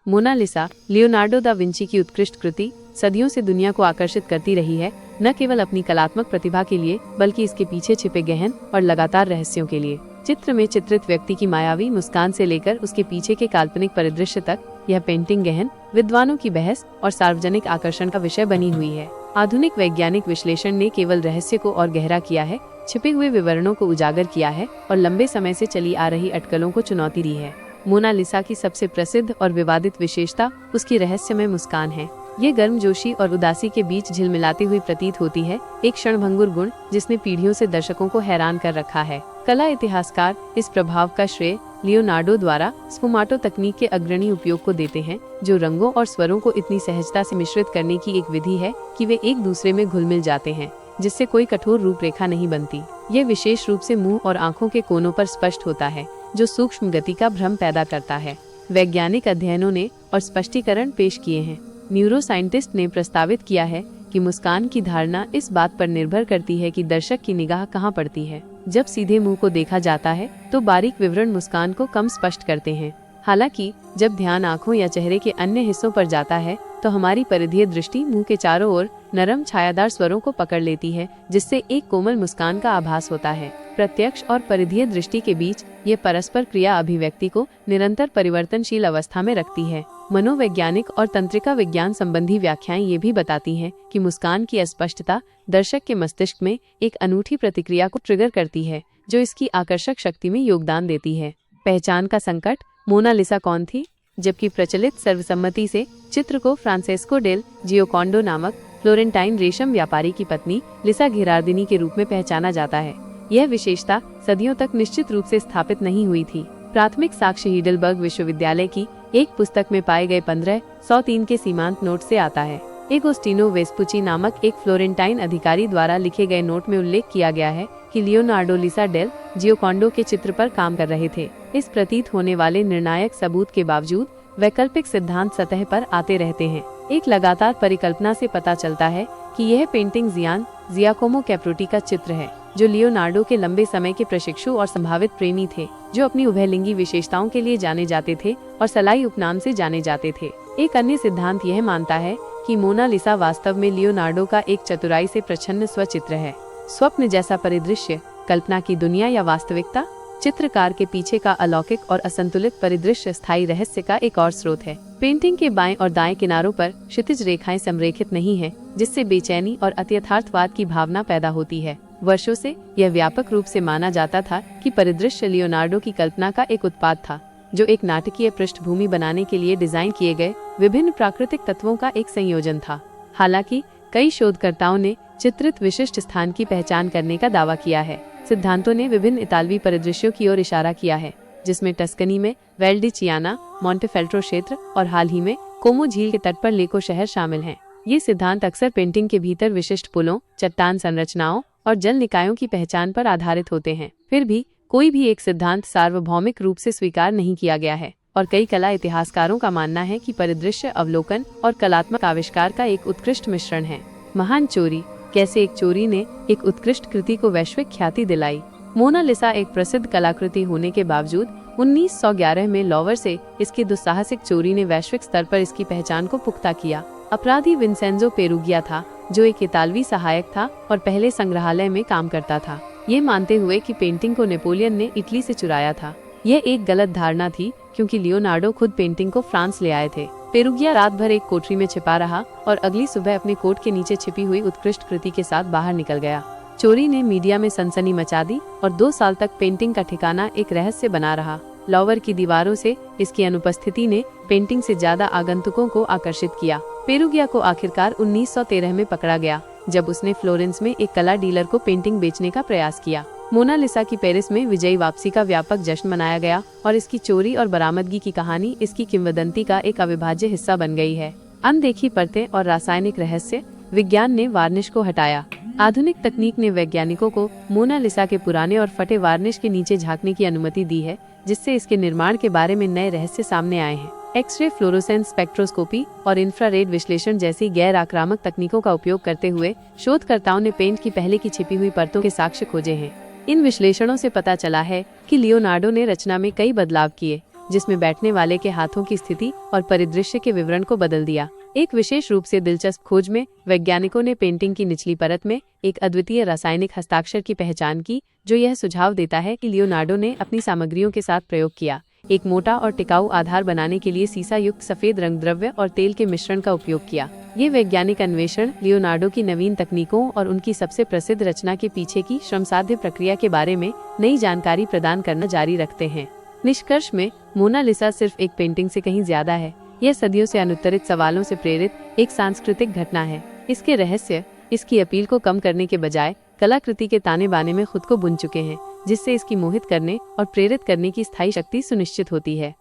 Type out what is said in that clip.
Mona Lisa, Leonardo da Vinci की उत्कृष्ट कृति, सदियों से दुनिया को आकर्षित करती रही है, न केवल अपनी कलात्मक प्रतिभा के लिए बल्कि इसके पीछे छिपे गहन और लगातार रहस्यों के लिए। चित्र में चित्रित व्यक्ति की मायावी मुस्कान से लेकर उसके पीछे के काल्पनिक परिदृश्य तक, यह पेंटिंग गहन, विद्वानों की बहस और सार्वजनिक आकर्षण का विषय बनी हुई है। आधुनिक वैज्ञानिक विश्लेषण ने केवल रहस्य को और गहरा किया है, छिपे हुए विवरणों को उजागर किया है और लंबे समय से चली आ रही अटकलों को चुनौती दी है। मोनालिसा की सबसे प्रसिद्ध और विवादित विशेषता उसकी रहस्यमय मुस्कान है। ये गर्मजोशी और उदासी के बीच झिलमिलाती हुई प्रतीत होती है, एक क्षणभंगुर गुण जिसने पीढ़ियों से दर्शकों को हैरान कर रखा है। कला इतिहासकार इस प्रभाव का श्रेय लियोनार्डो द्वारा स्फुमाटो तकनीक के अग्रणी उपयोग को देते हैं, जो रंगों और स्वरों को इतनी सहजता से मिश्रित करने की एक विधि है कि वे एक दूसरे में घुल मिल जाते हैं, जिससे कोई कठोर रूपरेखा नहीं बनती। ये विशेष रूप से मुंह और आंखों के कोनों पर स्पष्ट होता है, जो सूक्ष्म गति का भ्रम पैदा करता है। वैज्ञानिक अध्ययनों ने और स्पष्टीकरण पेश किए हैं। न्यूरोसाइंटिस्ट ने प्रस्तावित किया है कि मुस्कान की धारणा इस बात पर निर्भर करती है कि दर्शक की निगाह कहाँ पड़ती है। जब सीधे मुंह को देखा जाता है तो बारीक विवरण मुस्कान को कम स्पष्ट करते हैं। हालांकि जब ध्यान आँखों या चेहरे के अन्य हिस्सों पर जाता है तो हमारी परिधीय दृष्टि मुंह के चारों ओर नरम छायादार स्वरों को पकड़ लेती है, जिससे एक कोमल मुस्कान का आभास होता है। प्रत्यक्ष और परिधीय दृष्टि के बीच ये परस्पर क्रिया अभिव्यक्ति को निरंतर परिवर्तनशील अवस्था में रखती है। मनोवैज्ञानिक और तंत्रिका विज्ञान संबंधी व्याख्याएं ये भी बताती हैं कि मुस्कान की अस्पष्टता दर्शक के मस्तिष्क में एक अनूठी प्रतिक्रिया को ट्रिगर करती है, जो इसकी आकर्षक शक्ति में योगदान देती है। पहचान का संकट। मोनालिसा कौन थी? जबकि प्रचलित सर्वसम्मति से चित्र को फ्रांसेस्को डेल जियोकॉन्डो नामक फ्लोरेंटाइन रेशम व्यापारी की पत्नी लिसा घेरार्दिनी के रूप में पहचाना जाता है। यह विशेषता सदियों तक निश्चित रूप से स्थापित नहीं हुई थी। प्राथमिक साक्ष्य हिडेलबर्ग विश्वविद्यालय की एक पुस्तक में पाए गए 1503 के सीमांत नोट से आता है। एगोस्टिनो वेस्पुची नामक एक फ्लोरेंटाइन अधिकारी द्वारा लिखे गए नोट में उल्लेख किया गया है कि लियोनार्डो लिसा डेल जियोकॉन्डो के चित्र पर काम कर रहे थे। इस प्रतीत होने वाले निर्णायक सबूत के बावजूद वैकल्पिक सिद्धांत सतह पर आते रहते हैं। एक लगातार परिकल्पना से पता चलता है कि यह पेंटिंग जियाकोमो कैप्रोटी का चित्र है, जो लियोनार्डो के लंबे समय के प्रशिक्षु और संभावित प्रेमी थे, जो अपनी उभयलिंगी विशेषताओं के लिए जाने जाते थे और सलाई उपनाम से जाने जाते थे। एक अन्य सिद्धांत यह मानता है कि मोनालिसा वास्तव में लियोनार्डो का एक चतुराई से प्रच्छन्न स्वचित्र है। स्वप्न जैसा परिदृश्य, कल्पना की दुनिया या वास्तविकता? चित्रकार के पीछे का अलौकिक और असंतुलित परिदृश्य स्थायी रहस्य का एक और स्रोत है। पेंटिंग के बाएं और दाएं किनारों पर क्षितिज रेखाएं संरेखित नहीं हैं, जिससे बेचैनी और अत्यथार्थवाद की भावना पैदा होती है। वर्षों से यह व्यापक रूप से माना जाता था कि परिदृश्य लियोनार्डो की कल्पना का एक उत्पाद था, जो एक नाटकीय पृष्ठभूमि बनाने के लिए डिजाइन किए गए विभिन्न प्राकृतिक तत्वों का एक संयोजन था। हालांकि कई शोधकर्ताओं ने चित्रित विशिष्ट स्थान की पहचान करने का दावा किया है। सिद्धांतों ने विभिन्न इतालवी परिदृश्यों की ओर इशारा किया है, जिसमें टस्कनी में वेल डी चियाना, मोंटेफेल्ट्रो क्षेत्र और हाल ही में कोमो झील के तट पर लेको शहर शामिल हैं। ये सिद्धांत अक्सर पेंटिंग के भीतर विशिष्ट पुलों, चट्टान संरचनाओं और जल निकायों की पहचान पर आधारित होते हैं। फिर भी कोई भी एक सिद्धांत सार्वभौमिक रूप से स्वीकार नहीं किया गया है और कई कला इतिहासकारों का मानना है कि परिदृश्य अवलोकन और कलात्मक आविष्कार का एक उत्कृष्ट मिश्रण है। महान चोरी। कैसे एक चोरी ने एक उत्कृष्ट कृति को वैश्विक ख्याति दिलाई। मोनालिसा एक प्रसिद्ध कलाकृति होने के बावजूद 1911 में लॉवर से इसकी दुस्साहसिक चोरी ने वैश्विक स्तर पर इसकी पहचान को पुख्ता किया। अपराधी विंसेंजो पेरुगिया था, जो एक इतालवी सहायक था और पहले संग्रहालय में काम करता था, ये मानते हुए कि पेंटिंग को नेपोलियन ने इटली से चुराया था। यह एक गलत धारणा थी, क्योंकि लियोनार्डो खुद पेंटिंग को फ्रांस ले आए थे। पेरुगिया रात भर एक कोठरी में छिपा रहा और अगली सुबह अपने कोट के नीचे छिपी हुई उत्कृष्ट कृति के साथ बाहर निकल गया। चोरी ने मीडिया में सनसनी मचा दी और 2 साल तक पेंटिंग का ठिकाना एक रहस्य बना रहा। लॉवर की दीवारों से इसकी अनुपस्थिति ने पेंटिंग से ज्यादा आगंतुकों को आकर्षित किया। पेरुगिया को आखिरकार 1913 में पकड़ा गया, जब उसने फ्लोरेंस में एक कला डीलर को पेंटिंग बेचने का प्रयास किया। मोनालिसा की पेरिस में विजयी वापसी का व्यापक जश्न मनाया गया और इसकी चोरी और बरामदगी की कहानी इसकी किंवदंती का एक अविभाज्य हिस्सा बन गई है। अनदेखी परतें और रासायनिक रहस्य। विज्ञान ने वार्निश को हटाया। आधुनिक तकनीक ने वैज्ञानिकों को मोनालिसा के पुराने और फटे वार्निश के नीचे झांकने की अनुमति दी है, जिससे इसके निर्माण के बारे में नए रहस्य सामने आए हैं। एक्स-रे फ्लोरोसेंस स्पेक्ट्रोस्कोपी और इंफ्रारेड विश्लेषण जैसी गैर आक्रामक तकनीकों का उपयोग करते हुए शोधकर्ताओं ने पेंट की पहले की छिपी हुई परतों के साक्ष्य खोजे हैं। इन विश्लेषणों से पता चला है कि लियोनार्डो ने रचना में कई बदलाव किए, जिसमें बैठने वाले के हाथों की स्थिति और परिदृश्य के विवरण को बदल दिया। एक विशेष रूप से दिलचस्प खोज में वैज्ञानिकों ने पेंटिंग की निचली परत में एक अद्वितीय रासायनिक हस्ताक्षर की पहचान की, जो यह सुझाव देता है कि लियोनार्डो ने अपनी सामग्रियों के साथ प्रयोग किया। एक मोटा और टिकाऊ आधार बनाने के लिए सीसा युक्त सफेद रंग द्रव्य और तेल के मिश्रण का उपयोग किया। ये वैज्ञानिक अन्वेषण लियोनार्डो की नवीन तकनीकों और उनकी सबसे प्रसिद्ध रचना के पीछे की श्रमसाध्य प्रक्रिया के बारे में नई जानकारी प्रदान करना जारी रखते हैं। निष्कर्ष में मोनालिसा सिर्फ एक पेंटिंग से कहीं ज्यादा है। यह सदियों से अनुत्तरित सवालों से प्रेरित एक सांस्कृतिक घटना है। इसके रहस्य इसकी अपील को कम करने के बजाय कलाकृति के ताने बाने में खुद को बुन चुके हैं, जिससे इसकी मोहित करने और प्रेरित करने की स्थायी शक्ति सुनिश्चित होती है।